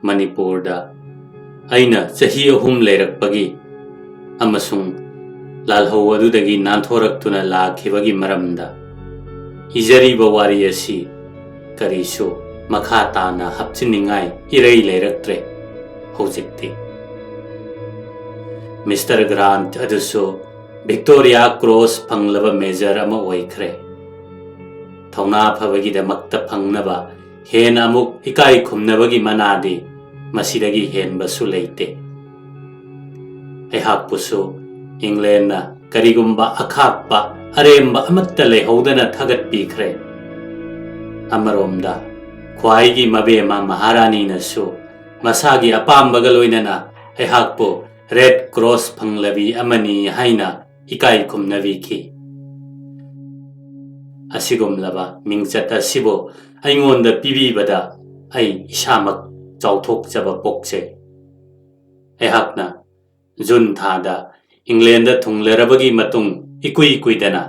Manipur da Aina Chahi Ahum Leirakpagi amasung lalhau adudagi nanthораktuna lakhibagi maramda ijariba wari asi karisu makha tana hapchiningai irei leiraktre hojikti Mr. Grant adusu Victoria Cross panglaba major ama oikhre thawna phabagi damakta phangnaba hen amuk ikai khumnabagi manadi masidagi hen basu leite aihak pusu England na karigumba akhakpa aremba amatta lehodana thagat pikhre amaromda khwaigi mabema maharani nasu masagi apambaga loinana aihakpo Red Cross phanglabi amani haina ikai khumnabi ki asigumlaba mingchat asibo aingonda pibibada ai isamak chauthokjaba pokche aihakna June thada England thunglerabagi matung ikui kuidana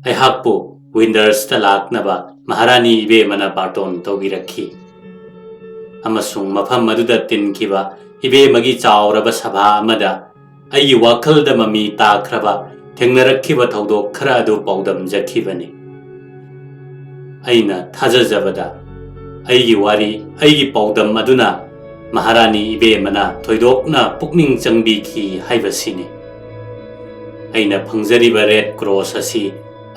aihakpo Winders talaknaba Maharani Ibemana Barton togirakhi amasung mafam maduda tinkiba Ibemagi chauraba sabha amada ai wakhalda mami takhraba thengnarakhiba thodok khara adu paudam jakhibani aina thajajabada aigi wari aigi paudam aduna Maharani Ibemana thoidokna pukning changbikhi haibasini aina phangjariba Red Cross asi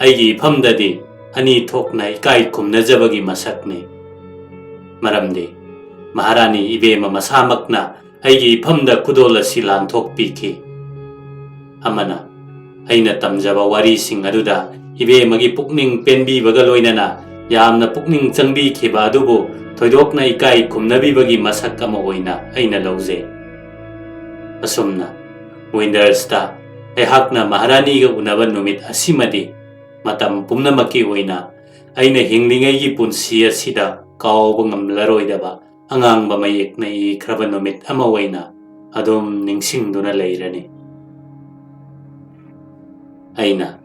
aigi phamdadi ani thokna ikai khumnajabagi masakne maramde Maharani Ibema masamakna aigi phamda kudol asi lanthokpiki amana aina tamjaba wari sing aduda Ibemagi pukning penbibaga loinana yamna pukning changbikhiba adubu thoidokna ikai khumnabibagi masak ama oina aina lawje asumna Winders ta aihakna Maharani ga unaba numit asimadi matam pumnamaki oina aina hinglingai punsi asida kawba ngamlaroidaba angang ba mayekna ikraba numit ama oina adom ningsingduna leirani aina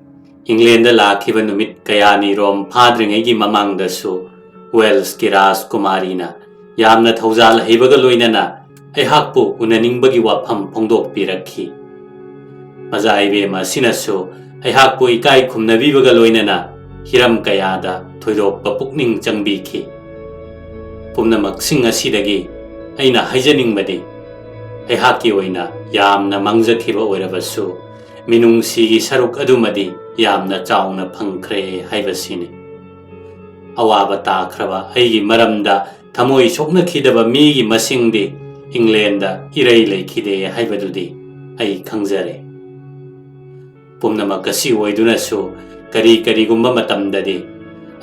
England lakhiba numit kayani rom phadringai gi mamangdasu Wales ki Rajkumarina yamna thaujal heibaga loinana aihakpu unaningbagi wafam phongdok pirakhi Mazaibema sinasu aihakpu ikai khumnabibaga loinana hiram kayada thoidokpa pukning changbikhi pumnamak sing asidagi aina haijaningbadi aihakki oina yamna mangjakhiba oirabasu minungsigi saruk adumadi yamna chauna phangkhre haibasini awaba takhraba aigi maramda thamoi soknakhidaba migi masingdi England irei leikhide haibadudi ai khangjare pumnamak asi oidunasu kari gumba matamdadi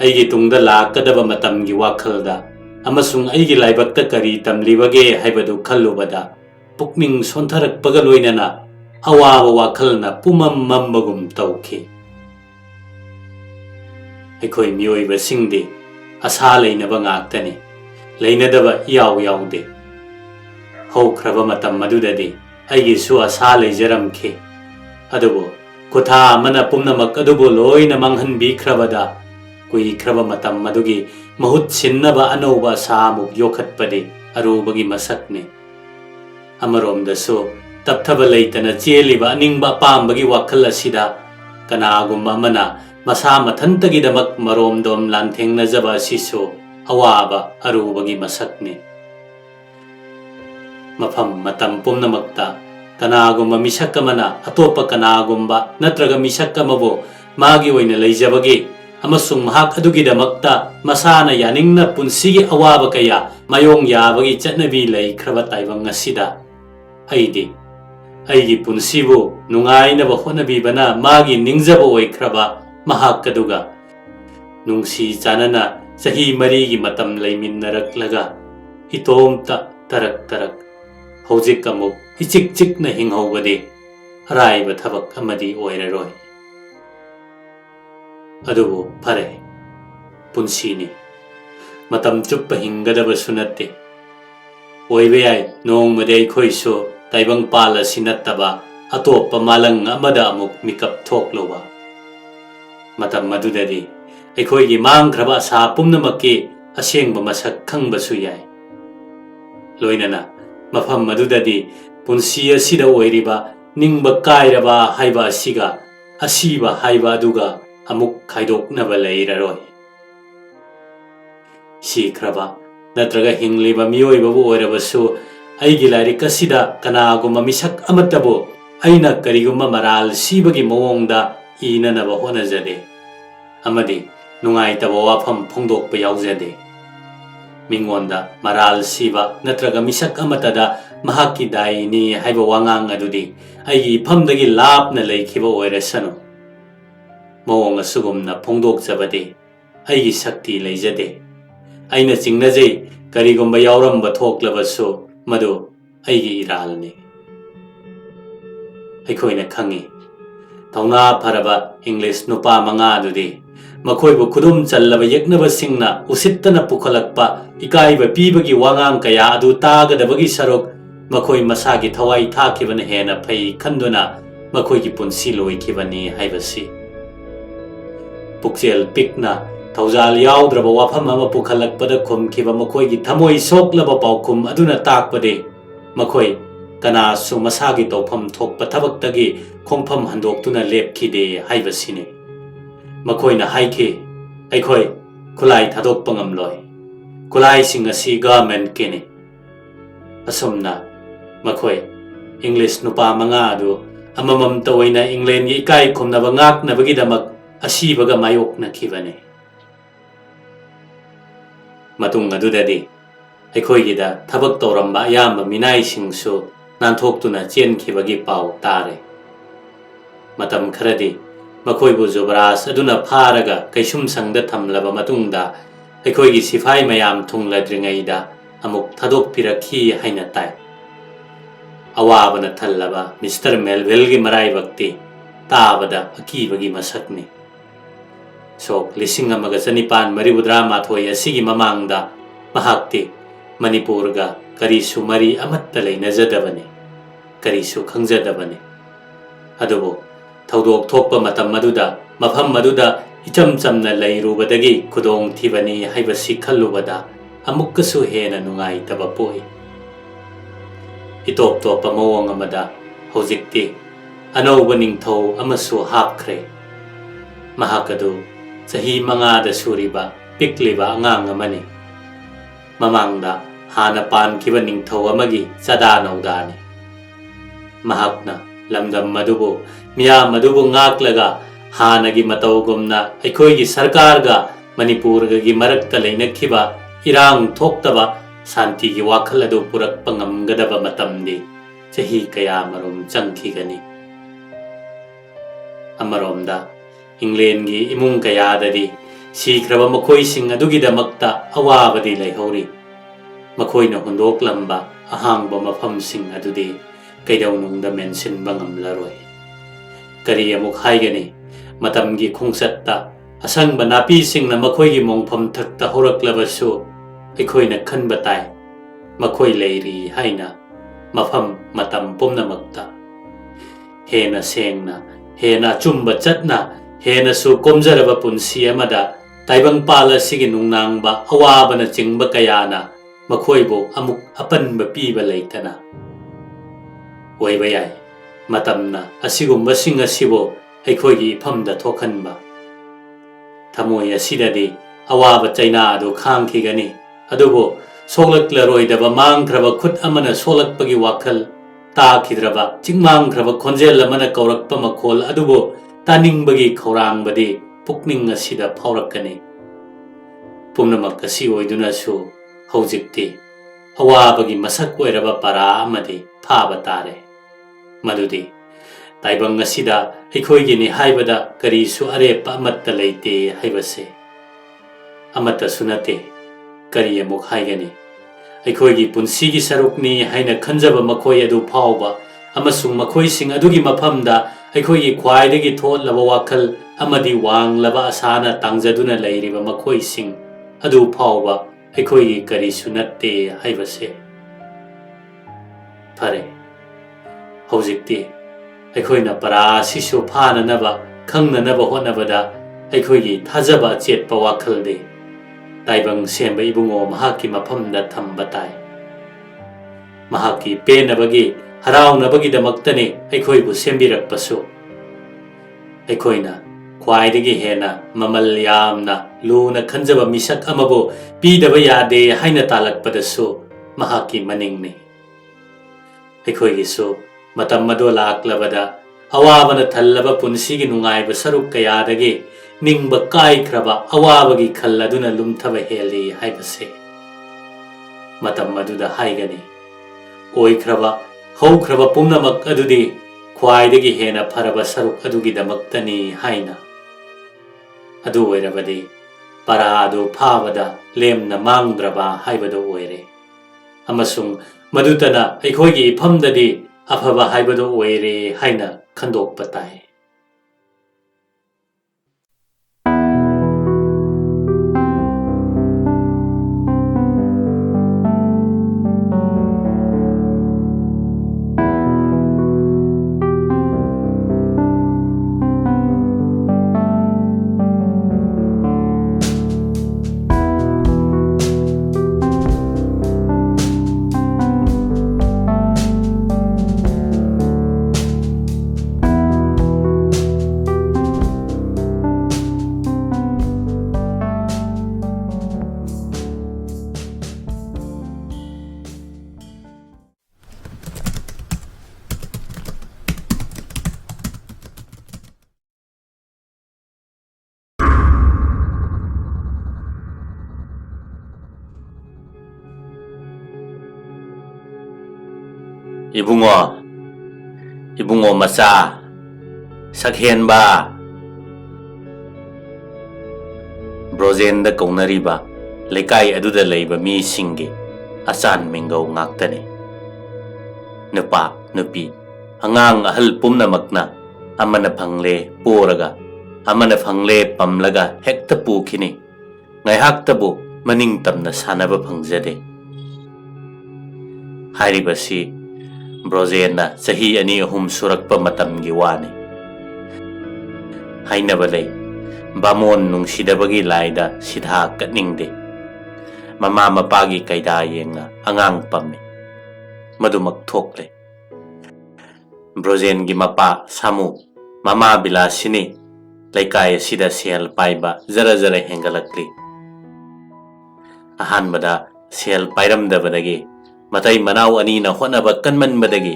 aigi tungda lakadaba matamgi wakhalda amasung aigi laibakta kari tamlibage haibadu khallubada pukning sontharakpaga loinana awaba wakhalna pumam mambagum tawkhi aikoi mioiba singdi asa leinaba ngaktani leinadaba yaw yawde haukraba matam madudadi aigi su asa leijaramkhi adubu kutha amana pumnamak adubu loina manghanbikhrabada kuikraba matam madugi mahut sinnaba anauba samuk yokhatpadi arubagi masakne amaromdasu tapthaba leitana cheliba aningba pambagi wakhal asida kanagumba amana masa mathantagidamak maromdom lanthengna sisu awaba arubagi masakne mafam matam pumnamakta kanagumba misakamana atopa kanagumba natraga misakamabu magi oina leijabagi amasung mahak adugidamakta masana yaningna punsigi awaba kaya mayong yabagi chatnabi leikraba taibang asida aidi aigi punsibu nungainaba honabibana magi ningjaba oikraba mahakaduga nungsi chanana chahi marigi matam leiminnaраklaga itomta tarak hojik amuk ichik na hinghobadi araiba thabak amadi oiraroi adubu phare punsini matam chuppa hingadaba sunatte oibe ai nong made khoiso taibang pala sinattaba atoppa malang amada amuk mikap thokloba matam madudadi aikhoigi mangkhraba sa pumnamakki asengba masak khangbasu yai loinana mafam madudadi punsi asida oiriba ningba kairaba haiba asiga asiba haiba aduga amuk khaidoknaba leiraroi sikraba natraga hingliba miyoibabu oirabasu aigi larik asida kanaguma misak amatabo aina kariguma maral sibagi mawongda inanaba honajade amadi nungaitaba wafam phongdokpa yaujade mingonda maral siba natraga misak amatada mahaki daini haiba wangang adudi aigi phamdagi lapna leikhiba oirasanu mawong asugumna phongdokjabade aigi sakti leijade aina chingnajei karigumba yauramba thoklabasu madu aigi iralni aikoina khangi tauna pharaba English nupa manga adudi makoibu khudum challaba yeknaba singna usittana pukhalakpa ikaiba pibagi wangang kaya adu tagadabagi sarok makoi masagi thawai thakibana hena phai khanduna makoigi punsi loikibani haibasi pukjel pikna thaujal yaudraba wafam ama pukhalakpada khumkiba makoigi thamoi soklaba paukum aduna takpade makoi kana su masagi tawpham thokpa thabaktagi khongpham handoktuna lepkhide haibasine makoina haike aikoi khulai thadokpa ngamloi khulai sing asi government kene asomna makoi English nupa manga adu amamam tawaina England gi kai khomnaba ngaknabagi damak asibaga mayokna khibane matung adudadi aikoigida thabak toramba yamba minai singsu nanthoktuna chenkibagi pau tare matam kharadi makoibu jobras aduna pharaga kaisum sangda thamlaba matungda aikoigi sifai mayam thungladringaida amuk thadok pirakhi haina tai awabana thallaba Mr. Melville gi marai bakti tabada akibagi masakni sok lising amaga sanipan maribudra mathoi asigi mamangda mahakti Manipurga karisu mari amatta leinajadabani karisu khangjadabani adubo thaudok thokpa matam maduda mafam maduda icham chamna leirubadagi khudong thibani haibasi khallubada amukkasu hena nungai taba poi itop topa mawong amada hojikti anauba ningthau amasu hapkhre mahakadu sahi mangada suriba pikliba angang amani mamangda hana pan kiba ningthau amagi sada naudani mahakna lamdam madubo miya madubo ngaklaga hanagi matawgumna aikoigi sarkarga Manipurga gi marakta leinakhiba irang thoktaba santi gi wakhal adu purakpa ngamgadaba matamdi chahi kaya marom changkhigani amaromda England gi imung kaya dadi sikraba makoi sing adugidamakta awabadi leihori makoina hundok lamba ahangba mafam sing adudi kaidawnungda mention bangamlaroi kari amuk haigani matamgi khungsatta asangba napi singna makoigi mongpham thakta horaklabasu aikoina khanba tai makoi leiri haina mafam matam pumnamakta hena sengna hena chumba chatna hena su komjaraba punsi amada taibang pala sigi nungnangba awabana chingba kayana makoibo amuk apanba piba leitana oiba yai matamna asigumba sing asibo aikoigi phamda thokhanba thamoi asidadi awaba chaina adu khangkhigani adubo soglaklaroi mangkraba khut amana solakpagi wakhal takidraba chingmangkraba khonjel amana kaurakpa makhol adubo taningbagi khaurangbadi pukning asida phaurakani pumnamak asi oidunasu hojikti awabagi masak oiraba para amadi phaba tare madudi taibang asida aikoigini haibada karisu arepa amatta leite haibase amata sunate kari amuk haigani aikoigi punsigi sarukni haina khanjaba makoi adu phauba amasung makoi sing adugi maphamda aikoigi khwaidagi thotlaba wakhal amadi wanglaba asana tangjaduna leiriba makoi sing adu phauba aikoigi kari sunatte haibase phare hojikti aikoina para sisu phana naba khangna naba honabada aikoigi thajaba chetpa wakhalde taibang semba ibungo mahaki maphamda thamba tai mahaki penabagi haraunabagidamaktani aikhoibu sembirakpasu aikoina khwaidagi hena mamal yamna luna khanjaba misak amabu pidaba yade haina talakpadasu mahaki maningni aikhoigisu matam madu laklabada awabana thallaba punsigi nungaiba saruk kayadagi ningba kaikhraba awabagi khalladuna lumthaba heli haibase matam maduda haigani oikraba houkraba pumnamak adudi khwaidagi hena pharaba saruk adugidamaktani haina adu oirabadi paradu phabada lemna mangdraba haibadu oire amasung madutana aikhoigi ifamdadi afaba haibadu oire haina khandokpa tai Ibungo macha sakhenba Brojen da kaunariba lekai aduda leiba mi singi asan mingau ngaktani nupa nupi angang ahal pumnamakna amana phangle poraga amana phangle pamlaga hekta pukhini ngaihaktabu maning tamna sanaba phangjade hairibasi Brojen na sahi ani ahum surakpa matamgi wani hainabalay bamon nung sidabagi laida sidha katningde mama mapagi kaida yenga angang pamme madumak thokle Brojen gi mapa samu mama bilasini laikai sida sel paiba zara zara hengalakli ahanbada sel pairamdabadagi matai manau ani na honaba kanman badagi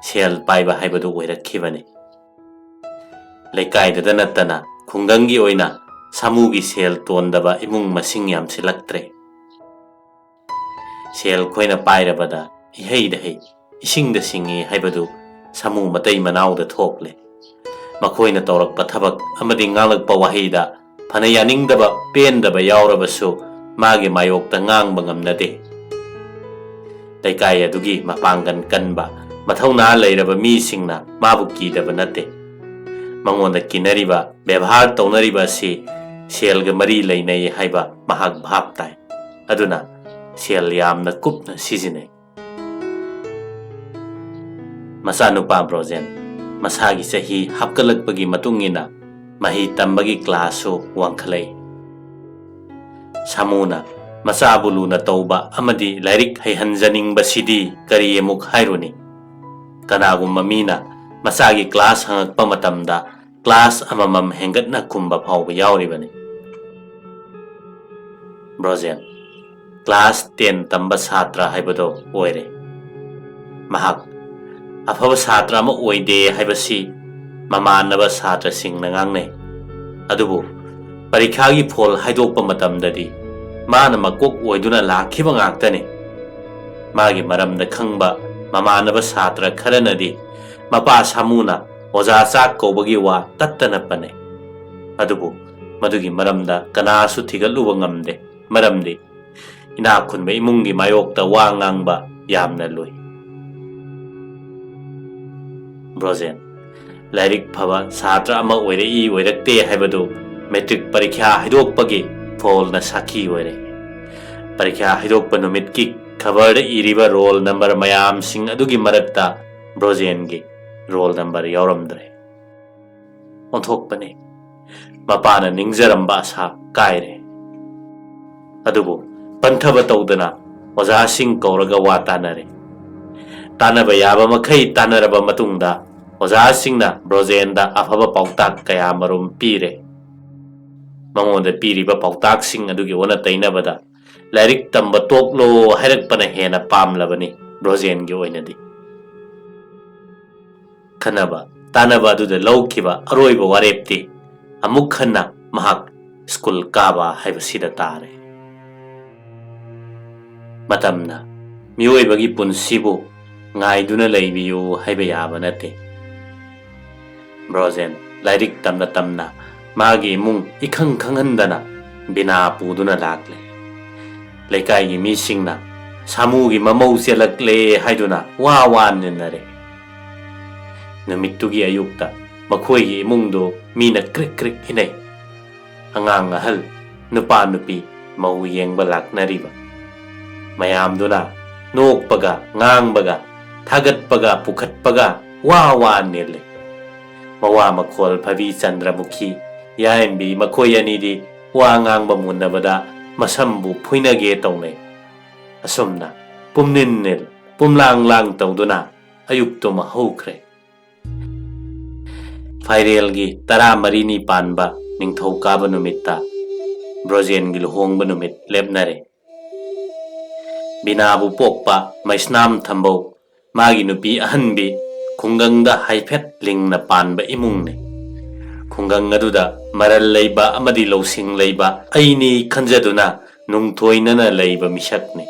sel paiba haibadu oirakhibani laikai da natana khungdangi oina samugi sel tondaba imung masing yam silaktre sel khoina pairabada ihei da hei ising da singi haibadu samu matai manau da thokle makhoina tawrakpa thabak amadi ngalakpa waheida phana yaningdaba pendaba yaurabasu magi mayokta ngangba ngamnade laikai adugi mapanggan kanba mathauna leiraba mi singna mabu kidaba nate mangonda kinariba bebhar taunariba si selga mari leinai haiba mahak bhap tai aduna sel yamna kupna sijine masanupa Brojen masagi sahi hapkalakpagi matungina mahi tambagi klasu wangkhalai samuna masabuluna tauba amadi lairik haihanjaning basidi kari emuk hairuni kanagum mamina masagi class hangakpa matamda class amamam hengatna kumba phawba yauribani Brojen class 10 tamba satra haibado oire mahak afaba satra ma oide haibasi mamanaba satra singna ngangne adubu parikhagi phol haidokpa matamdadi mana makok oiduna lakhiba ngaktani magi maramda khangba mamanaba satra kharanadi mapa samuna oja chak kobagi wa tattana pane adubu madugi maramda kanasu thigaluba ngamde maramdi ina khunba imungi mayokta wa ngangba yamna lui Brojen lairik phaba satra ama oire I oirakte haibadu metric parikha haidokpagi phol na sakhi oire parikha haidokpa numit ki khabar iriba roll number mayam sing adugi marakta Brojen gi roll number yauramdre onthokpane mapana ningjaramba sa kaire adubu panthaba tawdana oja sing kauraga watanare Tanaba yaba makhai tanaraba matungda Ozasingna Brojenda afaba pautak kaya marum pire. Mangonda piriba pautak sing adugi ona tainabada Lairik tamba toklo hairakpana hena pamlabani Brojen gi oinadi. Kanaba tanaba aduda lawkiba aroiba warepti amuk khanna mahak school kaba haibasida tare. Matamna miyoibagi punsibu ngaiduna laibiyu haiba yaba nate. Brojen lairik tamna tamna magi imung ikhang khanghandana bina puduna lakle. Laikai gi misingna samugi mamau selakle haiduna wawan ninare. Namitugi ayukta makhoi gi imungdo mina krik krik hinay. Angang ahal nupa nupi mau yengba laknariba. Mayamduna nokpaga ngangbaga thagatpaga pukhatpaga wawan nile. Mawa makhol phabi Chandramukhi yaimbi makhoi anidi wa ngangba munnabada masambu phuinage taunay. Asumna pumninnil pumlang lang tauduna ayukto mahukre. Fairelgi tara marini panba ningthau kaba numitta Brojen gi luhongba numit lepnare. Binabu pokpa maisnam thambau magi nupi ahanbi khungangda haifet lingna panba imungne. Khungang aduda maral leiba amadi losing leiba aini khanjaduna nungthoinana leiba misakne.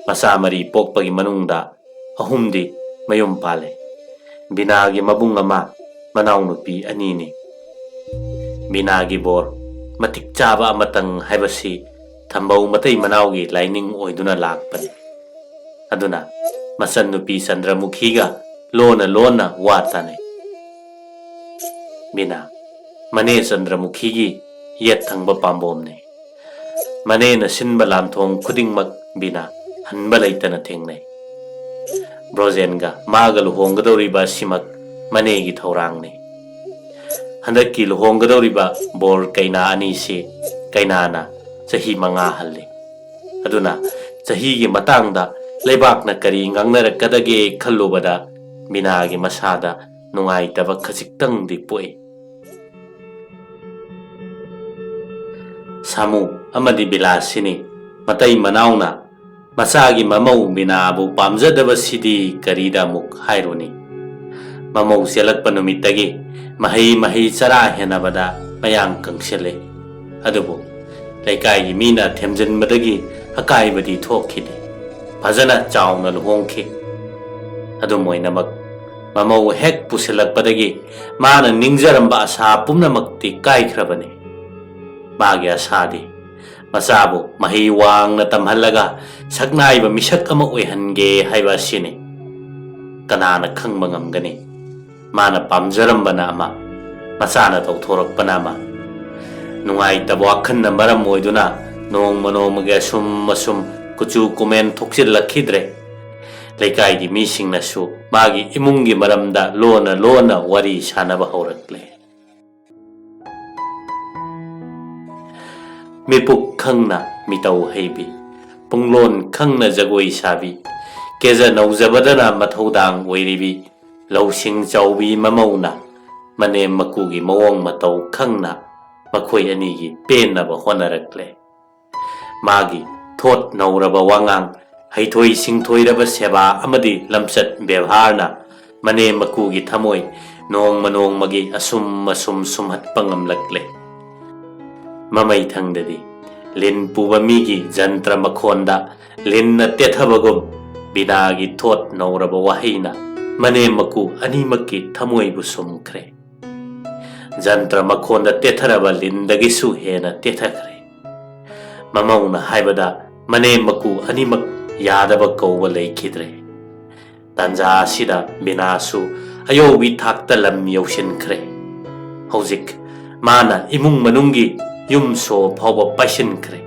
Masa mari pokpagi manungda ahumdi mayum pale. Binagi mabung ama manaw nupi anini. Binagi bor matik chaba amatang haibasi thambau matay manawgi lining oiduna lakpani. Aduna masan nupi Chandramukhiga lona watane. Bina mane Chandramukhi yet thangba pambomne. Mane na sinba lamthong khudingmak bina hanba laitana thengnay. Brojenga maga luhonggadoriba simak mane gi thaurangne. Handakki luhonggadoriba bor kaina anisi kainana chahi manga halle. Aduna chahi gi matangda leibakna kari ngangnarakadage khallubada binagi masada nungaitaba khasiktang di poi. Samu amadi bilasini matay manawna masagi mamau binabu pamjadaba sidi karida muk hairuni. Mamau selakpa numitagi mahi chara henabada mayang kangsile. Adubu laikai mina themjanbadagi akaibadi thokhide. Fajana chawna luhongki. Adu moinamak mamau hek pusilakpadagi mana ningjaramba asa pumnamakti kaikhrabani. Magi asadi masabu mahi wangna tamhalaga saknaiba misak ama oihange haiba sini. Kanana khangba ngamgani mana pamjarambana ama masana tawthorakpana ama. Nungaitaba wakhanna maram oiduna nongma sum kuchu kumen thoksilakidre. Laikai gi misingnasu magi imungi maramda lona wari sanaba haurakle. Mipuk khangna mitau heibi punglon khangna jagoi sabi keja naujabadana mathaudang oiribi lausing chaubi mamauna mane makugi mawong matau khangna makhoi anigi penaba honarakle. Magi thot nauraba wangang haithoi singthoiraba seba amadi lamsat bevharna mane makugi thamoi nong magi asum sumhat pangamlakle. Mamai thangdadi lin puba migi jantra makhonda lin na tethabagum binagi thot nauraba wahina mane maku animaki thamoi bu sumkhre. Jantra makhonda tetharaba lindagisu hena tethakre. Mamauna haibada mane maku animak yadaba kauba laikidre. Tanja sida binasu ayobi thakta lam yausinkre. Hauzik mana imung manungi yumso phawba paisinkre.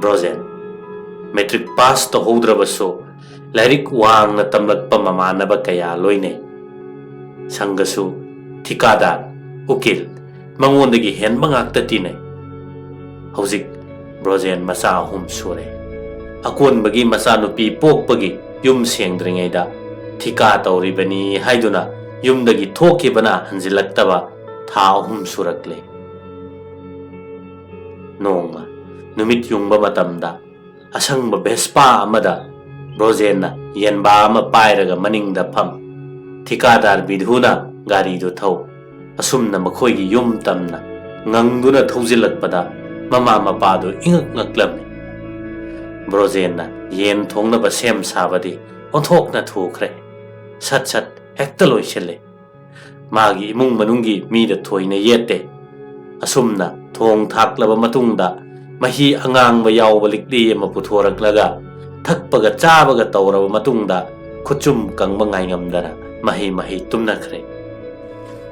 Brojen metric pass tahoudrabaso lairik wangna tamlakpa mamanaba kaya loine. Sangasu thikadar ukil mangondagi hen mangakta tinay. Hauzik Brojen masa ahum sure. akonbagi machanupi pokpagi yum sengdringaida thika tauribani haiduna yumdagi thokibana hanjilaktaba tha ahum surakle. Nongma numit yungba matamda asangba Vespa amada Brojenna yenba ama pairaga maningda pham thikadar bidhuna gari du thau asumna makhoigi yum tamna ngangduna thaujilatpada mama mapadu ingak ngaklamni. Brojenna yen thongnaba sem sabadi onthokna thukre sat sat hekta loiselle magi imung manungi mida thoina yete asumna thong thaklaba matungda mahi angangba yawba likli ama puthoraklaga thakpaga chabaga tawraba matungda khuchum kangba ngaingamdana mahi tumnakhre.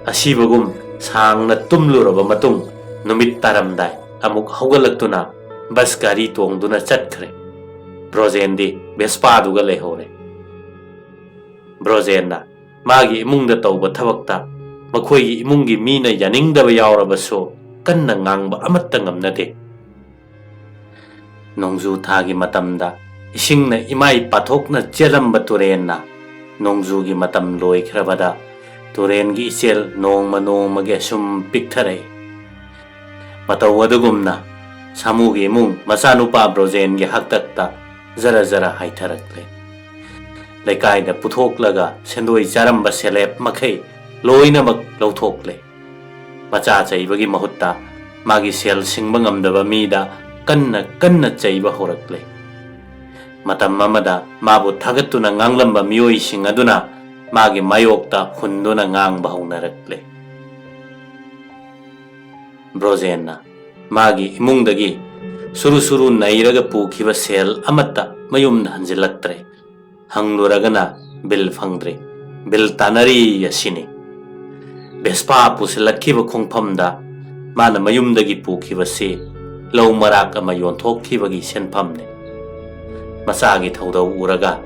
Asibagum sangna tumluraba matung numit taramdai amuk hawgalaktuna bas gari tongduna chatkhre. Brojendi Vespa duga lehore. Brojenna magi imungda tawba thabakta makhoigi imungi mina yaningdaba yawrabaso kanna ngangba amatta ngamnade. Nongju thagi matamda isingna imai pathokna chelamba turenna nongjugi matam loikrabada turengi ichel nongmagi sum pikthare. Mataw adugumna samugi imung machanupa Brojengi haktakta zara zara haitharakle. Laikai puthok-laga sendoi charamba selep makhai loinamak lauthokle. Macha chaibagi mahutta magi sel singba ngamdaba mida kanna chaiba horakle. Matam amada mabu thagattuna nganglamba miyoising aduna magi mayokta hunduna ngangba haunarakle. Brojenna magi imungdagi suru nairaga pukhiba sel amatta mayumna hanjilaktre. Hangluragana bil fangdre bil tanari yasini. Vespa pusilakhiba khongphamda mana mayumdagi pukhiba se lau marak ama yonthokkhibagi senphamne. Masagi thaudau uraga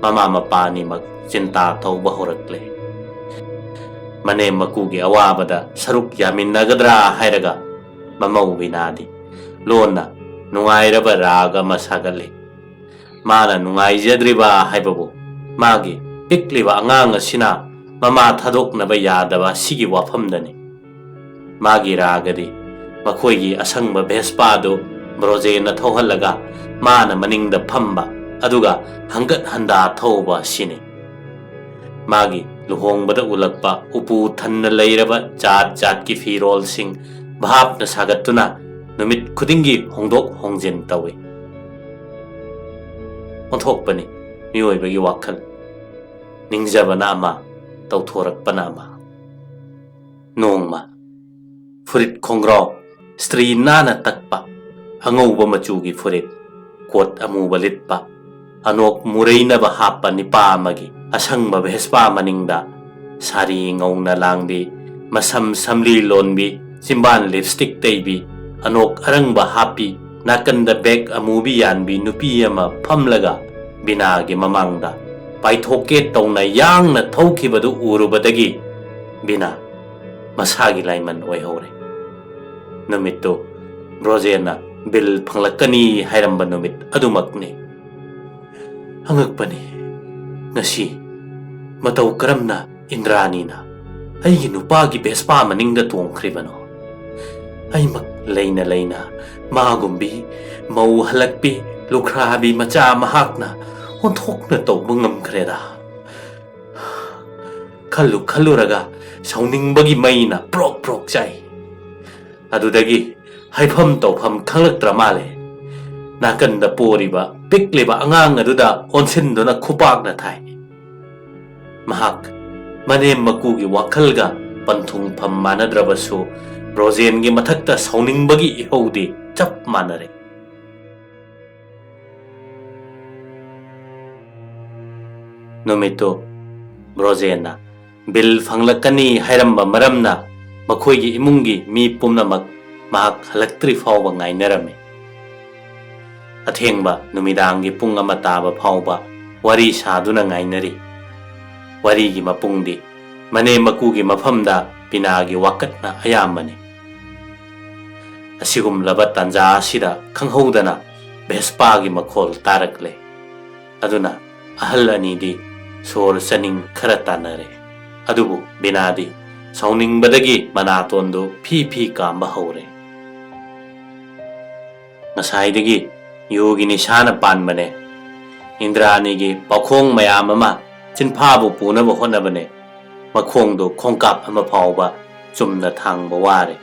mama mapani mak cinta thauba horakle. Mane makugi awabada saruk yaminnagadra hairaga mamau binadi lona nungairaba raga masagale. Mana nungaijadriba haibabu magi pikliba angang asina mama thadoknaba yadaba sigi wafamdani. Magi ragadi makhoigi asangba Vespa do Brojenna thauhallaga mana maningda phamba aduga hangat handa thauba sini. Magi luhongbada ulakpa upu thanna leiraba jat ki firol sing bhapna sagattuna numit khudingi hongdok hongjin tawi. Onthokpani miyoibagi wakhal ningjabana ama tauthorakpana ama. Nongma furit khongraw stri nana takpa angauba machugi furit kot amuba litpa anok murainaba happa nipa amagi asangba Vespa maningda sari ngauna langbi masam samli lonbi simban lipstick teibi anok arangba happy nakanda bag amubi yanbi nupi ama phamlaga binagi mamangda paithoke tawna yangna thaukhibadu urubadagi bina masagi laiman oihore. Numitto Brojenna bil phanglakani hairamba numit adumakne. Hangakpani ngasi mataw karamna Indranina aigi nupagi Vespa maningda tongkhribano. Aimak leina magumbi mau halakpi lukhrabi macha mahakna onthokna tawba ngamkhreda. Khaluraga sauningbagi maina prok chai. Adudagi haifam tawpham khanglaktra male. Nakanda poriba pikliba angang aduda onsinduna khupakna thai. Mahak manem makugi wakhalga panthung pham manadrabasu Brojengi mathakta sauningbagi ihodi chap manare. Numito Brojenna bil phanglakani hairamba maramna makhoigi imungi mi pumnamak mahak halaktri fawba ngainarame. Athengba numidangi pung ama taba fawba wari saduna ngainari. Warigi mapungdi mane makugi mafamda pinagi wakatna ayamani. Asigum labat tanja asida khanghodana Vespa gi makhol tarakle. Aduna ahal anidi sor saning khara tanare. Adubu binadi sauning badagi manatondo phi kamba hore. Ngasaidagi yogi nishana panbane. Indrani gi pakhong mayam ama chinphabu punaba honabane. Makhong do khongkap ama phawba chumna thangba ware.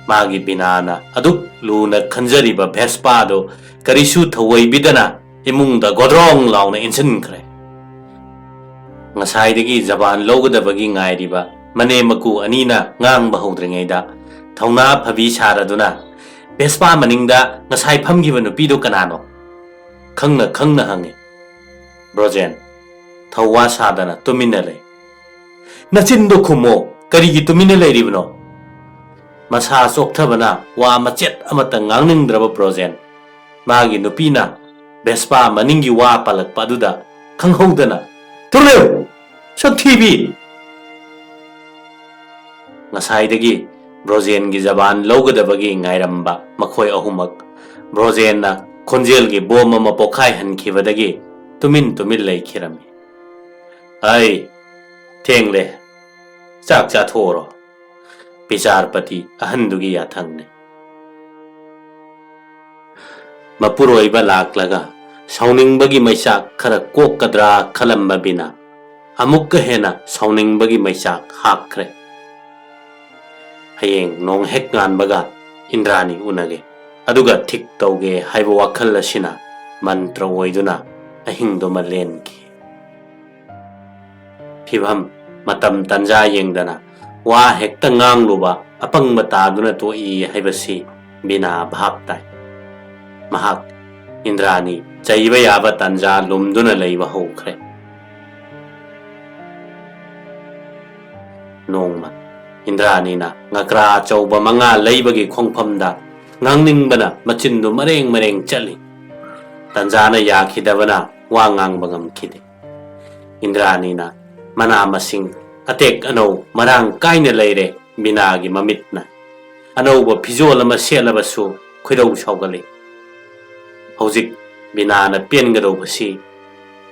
Magi binana aduk luna khanjariba Vespa do karisu thawai bidana imungda godrong launa insin khre. Ngasaidagi zaban logadabagi ngairiba mane maku anina ngang bahodringaida thauna phabi saraduna Vespa maningda ngasai phamgiba nupido kanano khangna hange. Brojen thawa sadana tuminale. Nachindo khumo karigi tuminale ribno. Masa sokthabana wa machet amata ngangningdraba Brojen magi nupina Vespa maningi wa palakpa aduda khanghodana Turle sak TV Ngasaidagi Brojen gi zaban logadabagi ngairamba makhoi ahumak Brojen na khonjel gi bom ama pokhai hankhibadagi tumin leikhirami. Ai thengle chak cha thoro Picharpati ahandugi yathangne. Mapuroiba laklaga sauningbagi maisak khara kokadra khalamba bina amukka hena sauningbagi maisak hakre. Hayeng nong hek nganbaga Indrani unage aduga thik tauge haiba wakhal asina mantra oiduna ahingdo malenki. Phibam matam tanja yengdana wa hekta ngangluba apang mataduna to I haibasi bina bhaptai. Mahak Indrani chaiba yaba tanja lumduna leiba hokre. Nongma Indrani na ngakra chauba manga leibagi khongphamda ngangningbana machindu mareng chali. Tanjana yakhidabana wa ngangbangam khide. Indrani na mana masing atek ano marang kaina leire binagi mamitna. Ano ba pizol ama selabasu khidau saugali. Hojik binana piengado basi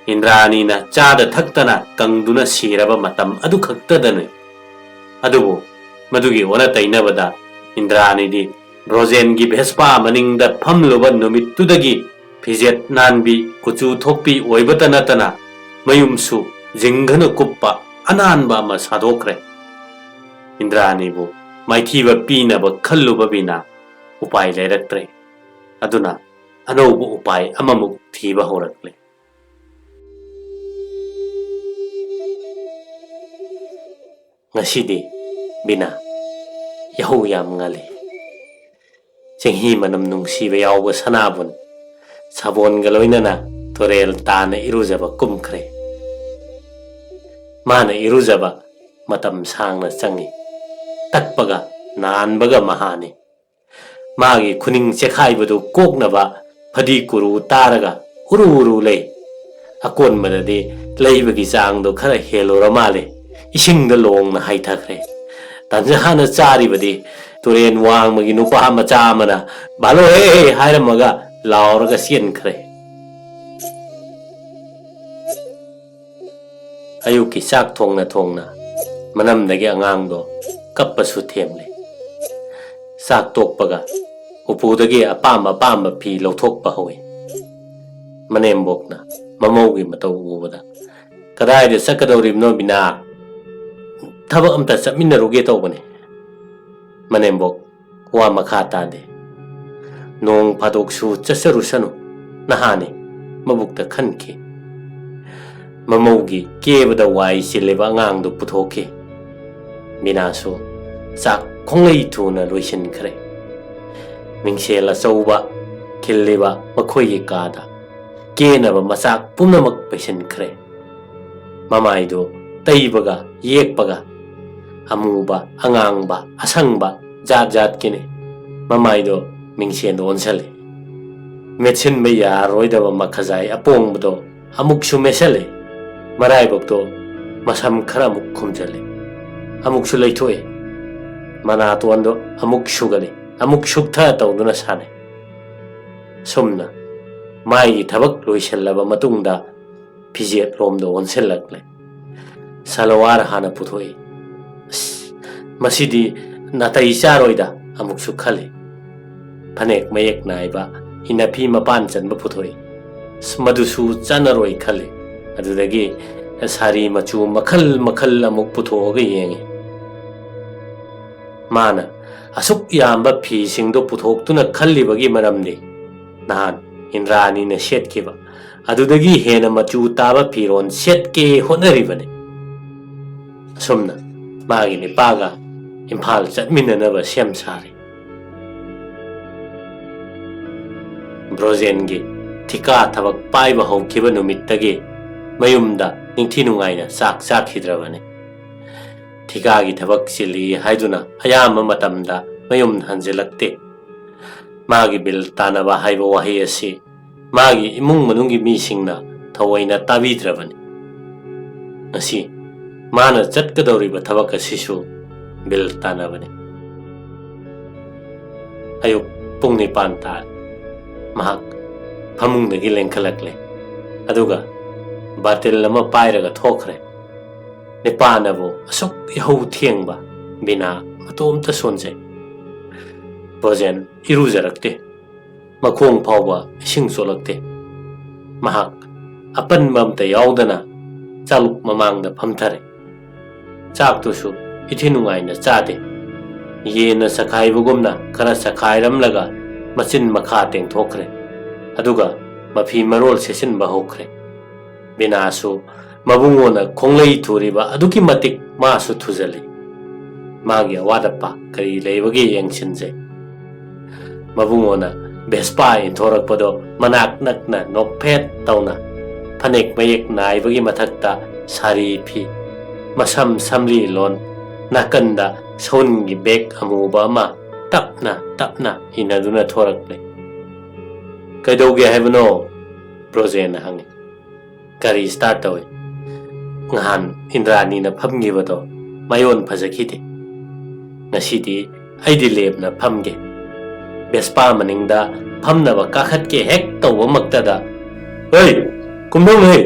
Indrani na chada thaktana kangduna siraba matam adu khaktadane. Adubu madugi wana tainabada Indrani di Brojen gi Vespa maningda phamluba numittudagi Fijet nanbi kuchu thokpi oibatana tana mayumsu jinghana kuppa ananba ama sadokre. Indrani bu maithiba pinaba khalluba bina upai leiraktre. Aduna anauba upai amamuk thiba horakle. Ngasidi bina yahu yam ngali. Singhi manam nungsiba yawba sanabun sabon galoinana torel tana iruzaba kumkre. Mana iruzaba matam sangna changi takpaga nanbaga mahani. Magi kuning chekhaibadu koknaba phadi kuru taraga uru lei. Akon madadi leibagi changdo khara helora male isingda longna haithakre. Tanjana charibadi turen wangmagi nupa macha amana balo he hairamaga lauraga sienkhre. Ayuki sak thongna manamdagi angangdo kappasu themle. Sak tokpaga upudagi apamba pi lauthokpa howe. Manembokna mamaugi matau ubada kadaida sakadoribno bina thaba amta chapminaruge tawbane. Manembok wa makha tade nong phadoksu chasarusanu nahani mabukta khanki. Mamaugi kebada wai sileba angangdo puthoke. Minasu sak khonglei thuna loisinkhre. Mingsela chauba khilliba makhoi kada kenaba masak punamak paisinkhre. Mamaido taibaga yekpaga amuba angangba asangba jat kine mamaido mingsendo onsale. Metsin ba yaroidaba makhajai apongbudo amuksu mesale. Maraibokto masam khara amuk khumjale amuksu leithoe. Mana tuando amuk sugale amuk sukta tawduna sane. Sumna mai thabak loisellaba matungda fijet romdo onselakle salawar hana puthoi masidi natai charoida amuksu khale phanek mayek naiba inapi mapan chanba puthoi madusu chanaroi khale adudagi sari machu makhal makhal amuk puthoga yengi mana asuk yamba phi singdo puthoktuna khallibagi maramni nahan indrani na setkiba adudagi hena machu taba phiron setke honaribane sumna magi ni paga imphal chatminanaba sem sari Brojen gi thika thabak paiba haukiba numittagi mayumda ningthi nungaina sak hidrabane thika gi thabak sili haiduna ayama matamda mayum hanjelakte magi bil tanaba haiba wahi asi magi imung manungi mi singna thawaina tabidrabane asi mana chatkadawriba thabak asisu bil tanabane ayuk pung nipan ta mahak phamungdagi lengkhalakle aduga batil lama pairaga thokre nipanabu asuk ihau thiengba bina matomta sonje Brojen irujarakte makhong phawba ising cholakte mahak apan mamta yaudana chaluk mamangda phamthare chaktusu ithinungaina chade yena sakhaibugumna khara sakhairamlaga machin makha tengthokre aduga mafi marol sesinba hokre binasu mabungona khonglei thuriba aduki matik masu thujali magi awadapa kari leibagi yengsinje mabungona Vespa inthorakpado manak nakna nokphet tauna phanek mayek naibagi mathakta sari phi masam samli lon nakanda songi bek amuba ma tapna inaduna thorakle kaidoge haibano Brojen hangi gari start tawe ngahan indrani na phamgibado mayon phajakhide ngasidi aidi lebna phamge Vespa maningda phamnaba kakhatke hek tawba maktada hey kumdong hey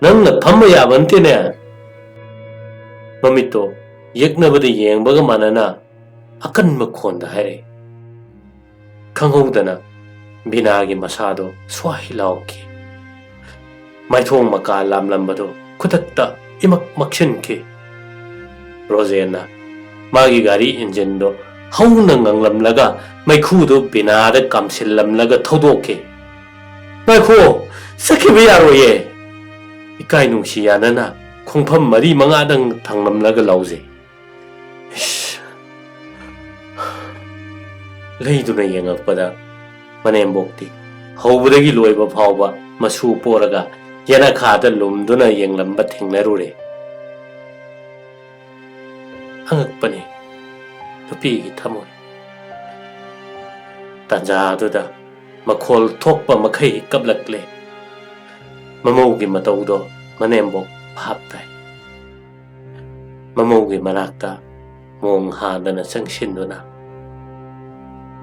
nangna phamma yabantene mamito yeknabada yengbaga manana akan makhonda hare khanghodana binagi masado swahilauki maithong maka lamlambado khutakta imak makshinki Brojenna magi gari engine do hauna nganglamlaga maikhudo binada kamsillamlaga thodoke maikho sakhiba yaroye ikai nungsi yanana khongpham mari mangadang thanglamlaga lauje leiduna yengakpada manembokti hobudagi loiba phawba masu poraga yana khada lumduna yenglamba thengnarure angakpani nupi thamoi tanjaduda makhol thokpa makhai kablakle mamaugi mataudo manembok phaptai mamaugi manakta mong hadana sangsinduna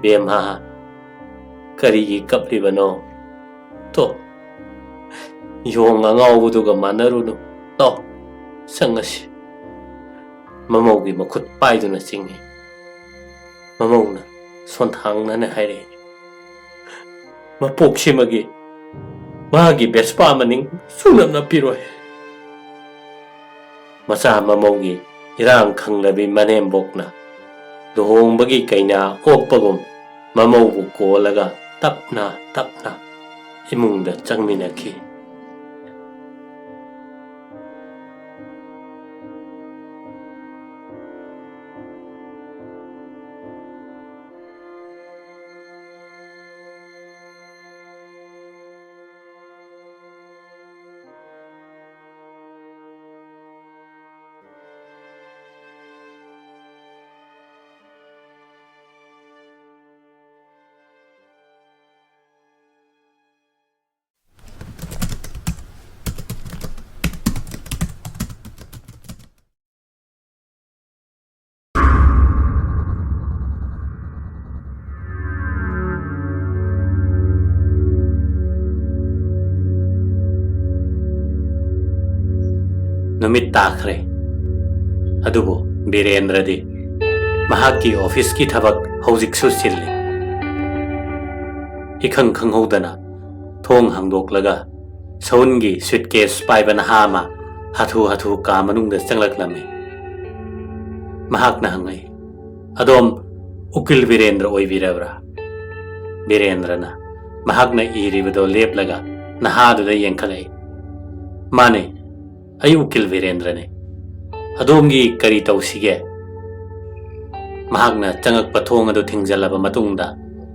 bemha karigi kaplibano to yong angawuduga manarunu to sangasi mamaugi makhut paiduna singi mamawna sonthangna haire mapoksimagi magi Vespa maning sunamna piroi macha mamawgi irang khanglabi manembokna luhongbagi kaina okpagum mamawbu kolaga tapna imungda changminaki नुमित ताखरे अदुबो वीरेंद्रदी महाकी office की थबक हौजिकसु chilli इखंग खंगहौदना थोंग हांदोकलगा सौनगी स्वीटकेस पाइबा नहा अमा हाथु हाथु का मनुंगदा चंगलक्लमे महाकना हंगई अदोम उकिल वीरेंद्र ओइबिरब्रा वीरेंद्रना महाकना इरिबदो लेपलगा नहादुदा येंखलै माने अई उकिल वीरेंद्रने अदोमगी करी तौसिगे महाकना चंगकपा थोंग अदु थिंगजलबा मतुंगदा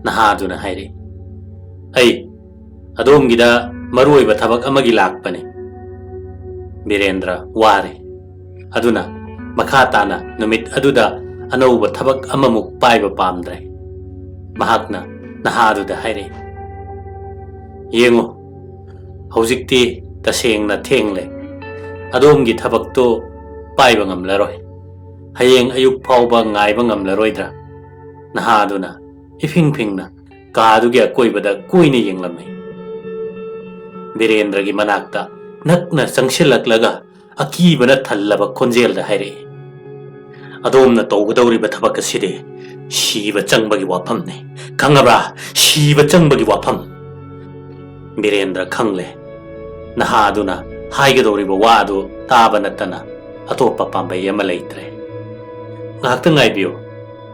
नहादुना हाइरे अई अदोमगिदा मरुओइबा थबक अमगी लाकपने वीरेंद्र वारे अदुना मखा ताना नुमित अदुदा अनौबा थबक अममुक पाइबा पामद्रे महाकना नहादुदा हाइरे येंगो हौजिकती तसेंगना थेंगले अदोमगी थबकतो पाइबा ngamlaroy hayeng ayuk phawba ngaiba ngamlaroydra nahaduna ifing phingna kadugi akoibada koine yenglamai Virendra की मनाक्ता नकना संगशिलक्लगा अकीबना थल्लबा खोंजेलदा हाइरे अदोमना तौगदौरिबा थबक असिदे शीबा चंगबगी वाफमने खंगब्रा शीबा चंगबगी वाफम वीरेंद्र खंगले नहादुना हाइगदौरिबा वादु ताबा नतना अतोपा पांबई अमा लैत्रे ngakta ngaibiyo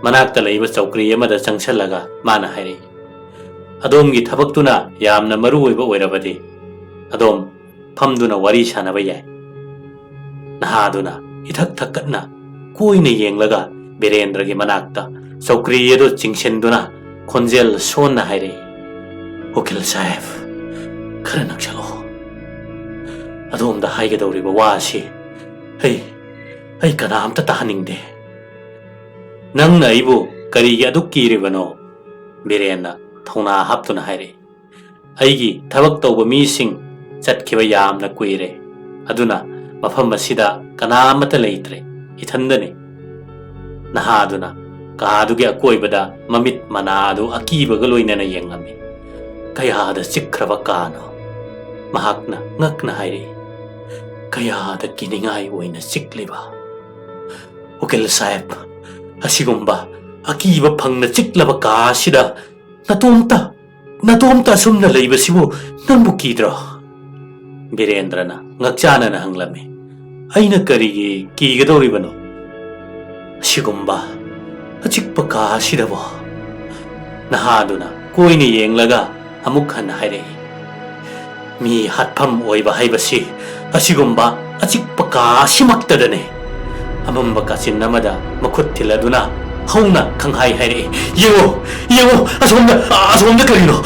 manakta leiba chौकरी amada changshalaga mana haire adomgi thabaktuna yamna maru oiba oirabadi adom phamduna wari sanaba yai nahaduna ithak thakatna koine yenglaga Virendra की manakta चौकरी edo chingshenduna khonjel sonna haire ukil saheb khara nakchalo adom da haigedoriba wasi hey kanamta tahaningde nangna ibu kariga adu kiribano Virendra थौना हाप्तुना हाइरे अइगी थबक तौबा मीसिंग चटखिबा यामना कुइरे अदुना मफम असिदा कनामता लैत्रे इथंदने नहादुना कादुगे अकोइबदा ममित मनादु अकीबगा लोइनना येंगलमी कयादा चिख्रबा कानो महाकना ngakna हाइरे कयादा किनिंगाई ओइना चिक्लिबा उकिल साहेब असिगुम्बा अकीबा फंगना चिक्लबा कासिदा नतोमता Sumana लैबसिबु नंबु कीद्रो वीरेंद्रना ngakchana hanglame aina karigi kigadoribano sigumba achikpa kasidabo nahaduna koine yenglaga amuk han haire mi hatpham oiba haibasi asigumba achikpa kasimaktadane amamba kasin namada makhut thiladuna hauna khanghai haire yengo asomda karino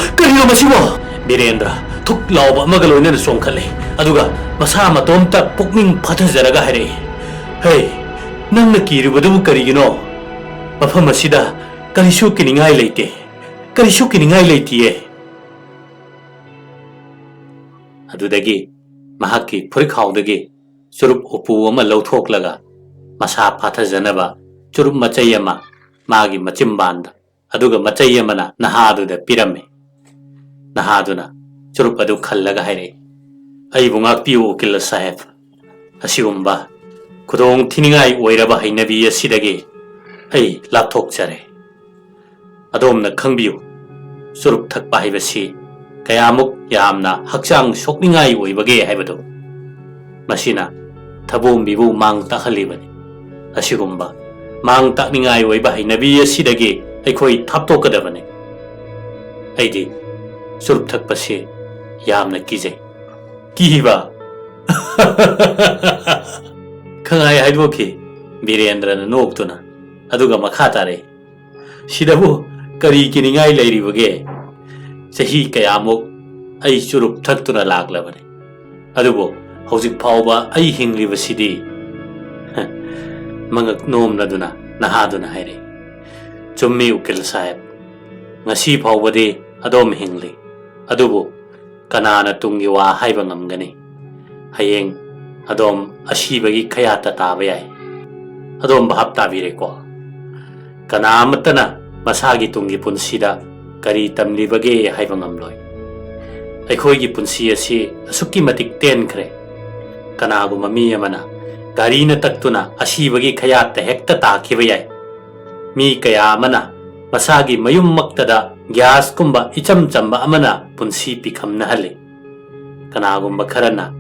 masibo Virendra थुक लाउबा अमगा लोइनना सोंखले अदुगा मसा मतोमता पुकनिंग फाथजरगा हाइरे हे नंगना किरुबदु करिगिनो मफम असिदा करिसु किनिंगाई लेतिए अदुदगी महाकी फुरिखाउदगी चुरुप उपु अमा लौथोकलगा मसा फाथजनबा चुरुप मचै अमा मागी मचिमबांदा अदुगा मचै अमना नहादुदा पिरमे नहादुना चुरुप अदु खल्लगा हाइरे अइबु ngakpiu ukil साहेब असिगुम्बा खुदोंग थिनिंगाई ओइरबा हैनबी असिदगी अइ लाथोकजरे अदोमना खंगबिउ चुरुप थकपा हाइबसि कयामुक यामना हक्चांग सोकनिंगाई ओइबगे हाइबदो मसिना थबोमबिबु मांग ताखलिबनि असिगुम्बा मांग ताकनिंगाई ओइबा हैनबी असिदगी अइखोइ थापतोकदबने अइदि चुरुप थकपसे यामना कीजे कीबा खंगाई हाइदोखि वीरेंद्रना नोक्तुना अदुगा मखा तारे सिदबु करी किनिंगाई लैरिबगे चही कयामुक अइ चुरुप थक्तुना लाक्लबने अदुबो हौजिक फावबा अइ हिंग्लिबसिदी मंगक नोमनदुना नहादुना हाइरे चुम्मी उकिल साहेब ngasi फावबदे अदोम हिंगली अदुबो कनाना तुंगी वा हाइबा ngamgani hayeng adom asibagi khayata taaba yai adom bahap tabirekko kanamatana masagi tungi punsida kari tamlibage haiba ngamloi aikhoigi punsi asi asukki matik ten khre kanagu mami amana garina taktuna asibagi khayat hekta takiba yai. Mi kaya amana masagi mayum maktada gas kumba icham chamba amana punsi pikam na hali. Kanagumba karana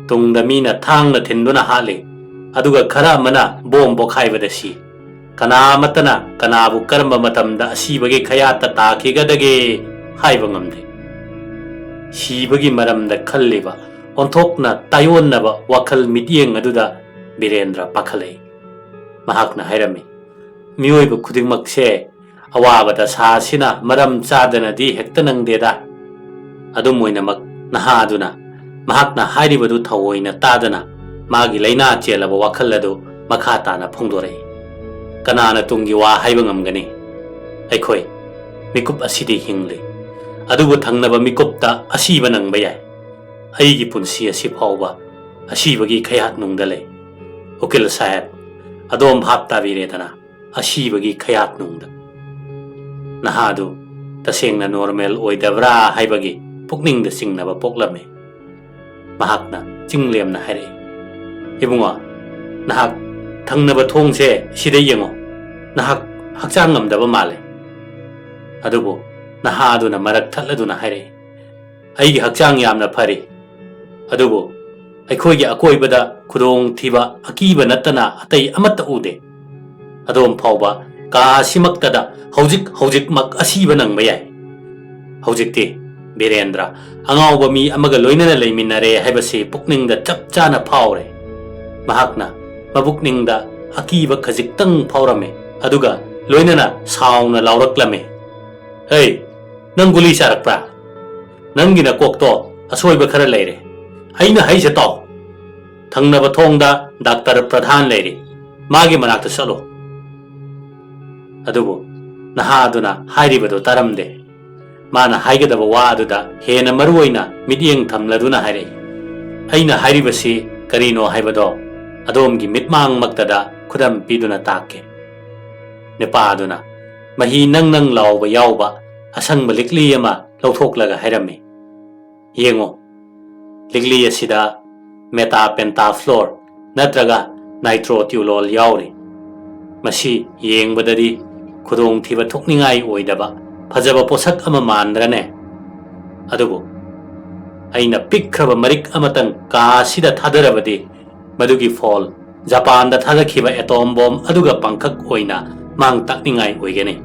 tungda mina thang na tinduna hali. Aduga kara amana bombo khaibadasi. Kana matana kanabu karma matamda asibagi khayata takigadage haibangamde. Sibagi maramda kalliba onthokna tayonnaba wakal mityeng aduda Birendra pakhalei. Mahakna hairami. Mioiba khudingmakse awabada sasina maram chadana di hekta nangdeda. Adum oinamak nahaduna mahakna hairibadu thawoina tadana magi laina chelaba wakhal adu makha tana phongdorei. Kanana tungi wa haiba ngamgani. Aikhoi mikup asidi hingli. Adubu thangnaba mikupta asiba nangba yai. Aigi punsi asi phawba asibagi khayat nungdalei. Ukil sahib adom bhapta viredana asibagi khayat nungda. Nahadu tasengna normal oidabra haibagi pukning da singnaba poklame. Mahakna chinglemna haire. Ibunga nahak thangnaba thongse sida yengo. Nahak hakchang ngamdaba male. Adubu nahaduna marak thalladuna haire. Aigi hakchang yamna phari. Adubu Aikoigi akoibada kudong thiba akiba natana atay amata ude. Adom phawba ka simaktada hojik mak asiba nang mayay. Hojikti Birendra angawba mi amaga loinana leiminare haibase pukningda chap chana phawre. Mahakna mabukningda akiba khajiktang phawrame aduga loinana sauna lauraklame. Hey, nang guli sarakpra. Nangina kokto asoiba khara leire. Aina haise to thangnaba thongda Dr. Pradhan leiri magi manakta chalo. Adubu nahaduna hairibadu taramde. Mana haigadaba wa aduda hena maruoina midyeng thamladuna haire. Aina hairibasi karino haibado adomgi mitmang maktada khudam piduna takke. Nepaduna mahi nang lawba yawba asangba likli ama lawthoklaga hairame. Yengo Ligli asida meta penta floor natraga nitrotulol yauri. Masi yengbadadi khudong thiba thokningai oidaba phajaba posak ama mandrane. Adubu aina pikhraba marik amatang ka sida thadarabadi madugi fall Japan da thadakhiba atom bomb aduga pangkhak oina mang takningai oigene.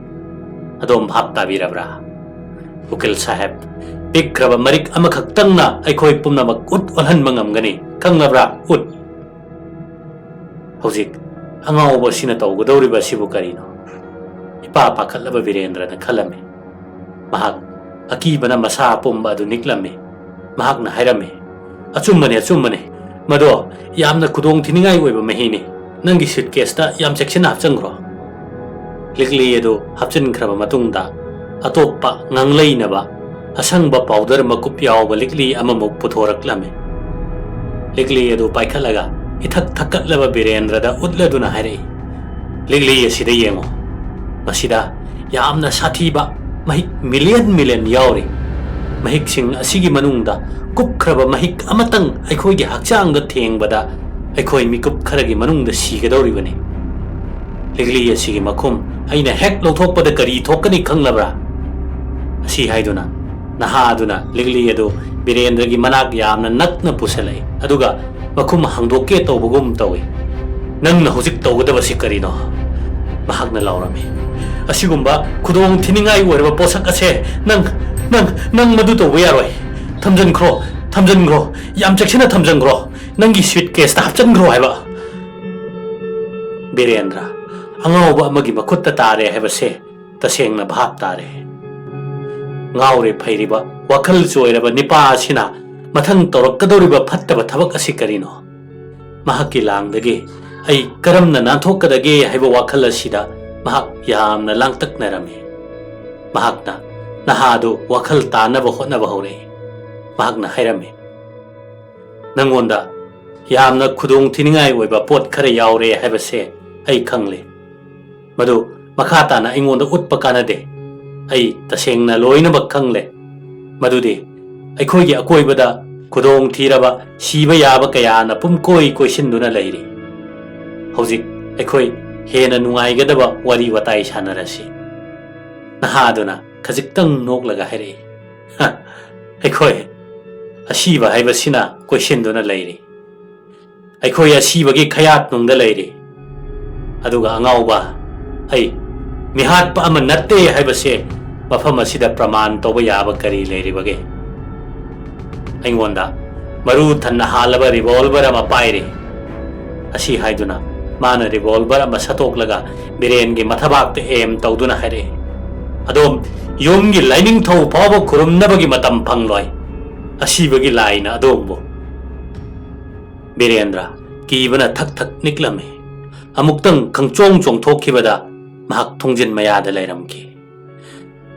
Adom bhapta birabra. Ukil sahib Pikraba marik amakhaktang na aikoi pumnamak ut olhan mangamgani kanglabra ut. Hojik angawba sina tawgadawriba sibu karino. Ipa pakhatlaba Birendra na khalame. Mahak akibana masa pumba adu niklame. Mahak na hairame. Achummane. Mado yamna kudong thiningai oiba mahini. Nangi suitcase ta yam section hapchangro. Likli edu hapchinkraba matungda atoppa ngangleinaba asangba powder makup yawba likli amamuk puthoraklame. Likli adu paikhalaga ithak thakatlaba Birendra da utladuna haire. Likli asida yengo. Masida yamna sathiba mahik million yawri. Mahik sing asigi manungda kupkraba mahik amatang aikoigi hakchangda thengbada aikoi mikup kharagi manungda sigadawribani. Likli asigi makum aina hek lawthokpada kari thokani khanglabra. Asi haiduna Nahaduna ligli adu Birendra gi manak yamna nakna pusalai aduga makum hangdoke tawbugum tawi. Nangna hojik tawgadabasi karino. Mahakna laurame. Asigumba kudong thiningai oiraba posak ase nang madu tawba yaroi. Thamjankhro yam cheksina thamjankhro nangi suitcase ta hapchankhro haiba. Birendra angawba amagi makhutta tare haibase tasengna bhap tare. Ngaure phairiba wakhal choiraba nipa asina mathang torakadoriba phattaba thabak asi karino. Mahakki langdagi ai karamna nanthokadage haiba wakhal asida mahak yamna langtaknarame. Mahakna nahadu wakhal tanaba hotnaba hore. Mahakna hairame. Nangonda yamna khudong thiningai oiba pot khara yaure haibase ai khangle. Madu makhata na ingonda utpa kanade. Ai tasengna loina bakhangle. Madudi aikhoigi akoibada kudong thiraba siba yaba kaya na pumkoi koisinduna leiri. Hojik akhoi hena nungaigadaba wari watai sanarasi. Nahaduna khajiktang noklaga haire. Ha akhoi asiba haibasina question duna leiri. Akhoi asibagi khayat nungda leiri. Aduga angauba ai mihat pa ama natte haibase mafam asida praman toba yaba kari leiri bage. Aingonda maru thanna halaba revolver ama paire. Asi haiduna mana revolver ama satoklaga biren gi mathabak te aim tawduna haire. Adom yomgi lining thau pawbo kurumnabagi matam phangloi. Asibagi laina adombo. Birendra kibana thak thak niklame. Amuktang kangchong chong thokkibada mahak thongjin mayada lairamki.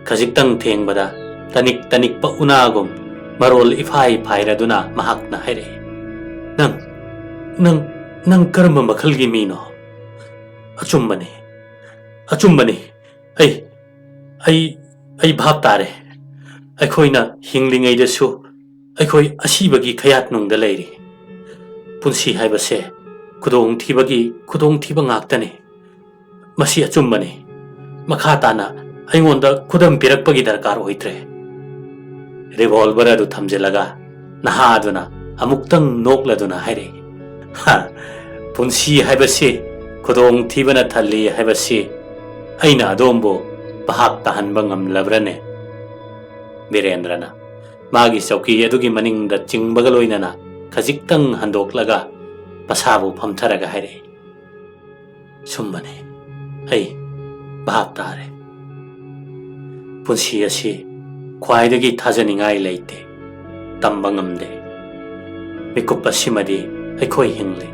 Khajiktang thengbada tanik tanik pa unagum marol ifai phairaduna mahakna haire. Nang karma makhalgi mino. Achumbani. Ai bhap tare. Aikhoina hinglingai desu aikhoi asibagi khayat nungda leiri. Punsi haibase kudong thiba ngaktane. Masi achumbani. Makha tana aingonda kudam pirakpagi darkar oitre. Revolver adu thamjelaga nahaduna amuktang nokladuna haire. Ha punsi haibase kudong thibana thalli haibase aina adombo bahap tahanba ngamlabrane. Birendrana magi sauki adugi maningda chingbaga loinana khajiktang handoklaga pasabu phamtharaga haire. Sumbane ai bahap tare. Punsi asi khwaidagi thajaningai leite tamba ngamde. Mikup asimadi aikhoi hingle.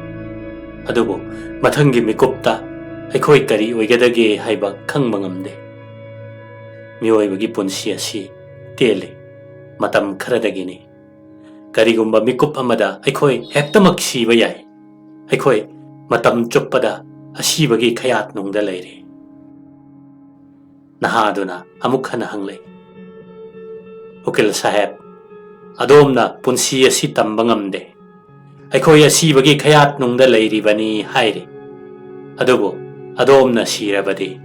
Adubu mathangi mikupta aikhoi kari oigadage haiba khangba ngamde. Mioibagi punsi asi tele matam kharadagini. Karigumba mikup amada aikhoi hektamak siba yai. Aikhoi matam chuppada asibagi khayat nungda leire. Nahaduna amukhana hangle. Ukil saheb adomna punsi asi tamba ngamde. Aikhoi asibagi khayat nungda leiri bani haire. Adubu adomna sirabadi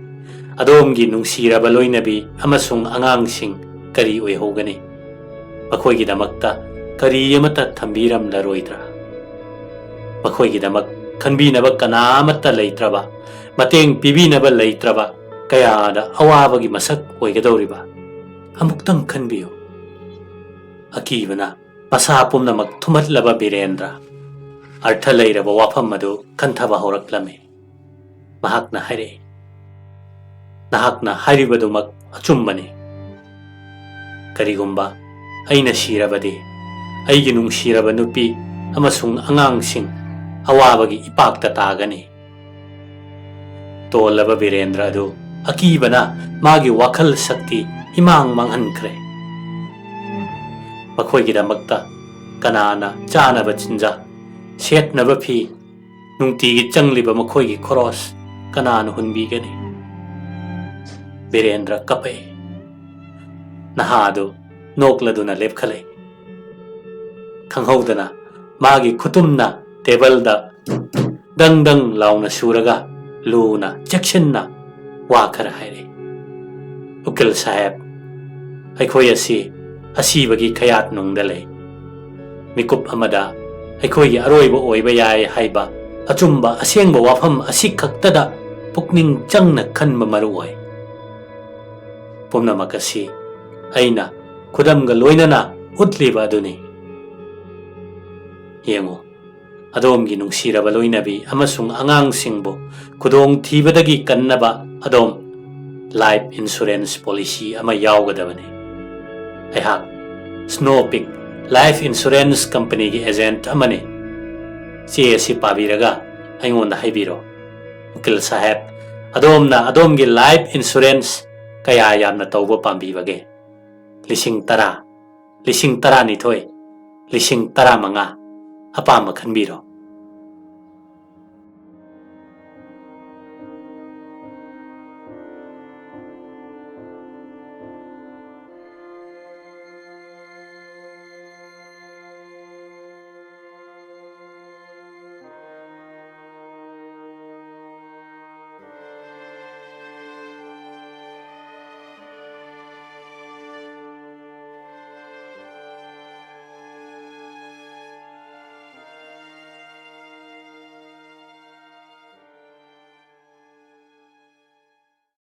adomgi nungsiraba loinabi amasung angangsing kari oihogani. Makhoigi damakta kari amata thambiram laroidra. Makhoigi damak khanbinaba kanamata leitraba mateng pibinaba leitraba kayada awabagi masak oigadoriba. Amuktang khanbiyo. Akibana pasapumna magthumatlaba Birendra artha leiraba wafam madu kanthaba horaklame. Mahakna haire. Nahakna haribadumak achumbani. Karigumba aina sirabadi aigi nungsiraba nupi amasung angangsing awabagi ipakta tagani. Tolaba Birendra adu akibana magi wakhal sakti imang manghankre. Makhoigi damakta kanana chanaba chinja setnaba phi nungtigi changliba makhoigi khoros kanana hunbigani. Birendra kape. Nahadu nokladuna lepkhale. Khanghaudana magi khutumna table dang launa suraga luna chekshinna wakhara haire. Ukil saheb aikhoi asibagi khayat nungdale. Mikup amada aikhoi aroiba oiba yai haiba achumba asengba wafam asikhaktada pukning changna khanba maruoi. Pumnamakasi aina khudamga loinana utliba aduni. Yengo adomgi nungsiraba loinabi amasung angangsingbo khudong thibadagi kannaba adom life insurance policy ama yaugadabani. Aihak Snowpeak life insurance company gi agent amane. Chesi pabiraga aingonda haibiro. Ukil saheb adomgi life insurance kaya yamna tauba pambibage. 10,000, 10,000 nithoi, 10,000 apama khanbiro.